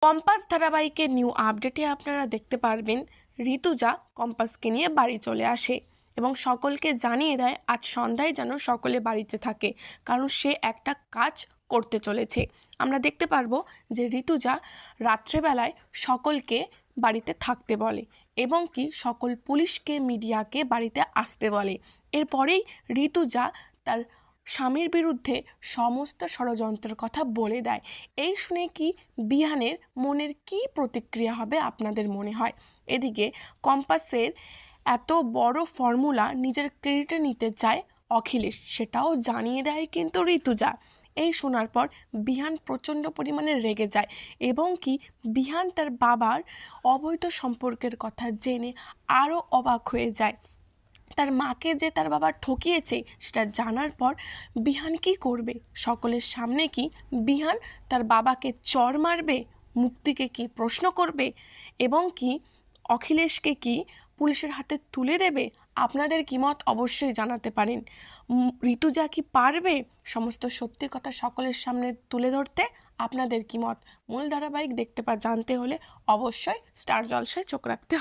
Compass ধারাবাহিকের new আপডেটে আপনারা দেখতে পারবেন ঋতুজা কম্পাসকে নিয়ে বাড়ি চলে আসে এবং সকলকে জানিয়ে দেয় আজ সন্ধ্যায় যেন সকলে বাড়িতে থাকে, কারণ সে একটা কাজ করতে চলেছে। আমরা দেখতে পারবো যে ঋতুজা রাত্রেবেলায় সকলকে বাড়িতে থাকতে বলে এবং কি সকল পুলিশকে মিডিয়াকে বাড়িতে আসতে বলে। এরপরেই ঋতুজা তার স্বামীর বিরুদ্ধে সমস্ত ষড়যন্ত্রের কথা বলে দেয়। এই শুনে কি বিহানের মনের কি প্রতিক্রিয়া হবে আপনাদের মনে হয়? এদিকে কম্পাসের এত বড় ফর্মুলা নিজের ক্রেডিটে নিতে চায় অখিলেশ, সেটাও জানিয়ে দেয় কিন্তু ঋতুজা। এই শোনার পর বিহান প্রচণ্ড পরিমাণে রেগে যায় এবং কি বিহান তার বাবার অবৈধ সম্পর্কের কথা জেনে আরও অবাক হয়ে যায়। তার মাকে যে তার বাবা ঠকিয়েছে সেটা জানার পর বিহান কি করবে? সকলের সামনে কি বিহান তার বাবাকে চড় মারবে? মুক্তিকে কি প্রশ্ন করবে? এবং কি অখিলেশকে কি পুলিশের হাতে তুলে দেবে? আপনাদের কি মত অবশ্যই জানাতে পারেন। ঋতুজা কি পারবে সমস্ত সত্যি কথা সকলের সামনে তুলে ধরতে? আপনাদের কি মত? মূল ধারাবাহিক জানতে হলে অবশ্যই স্টার জলসায় চোখ রাখতে হবে।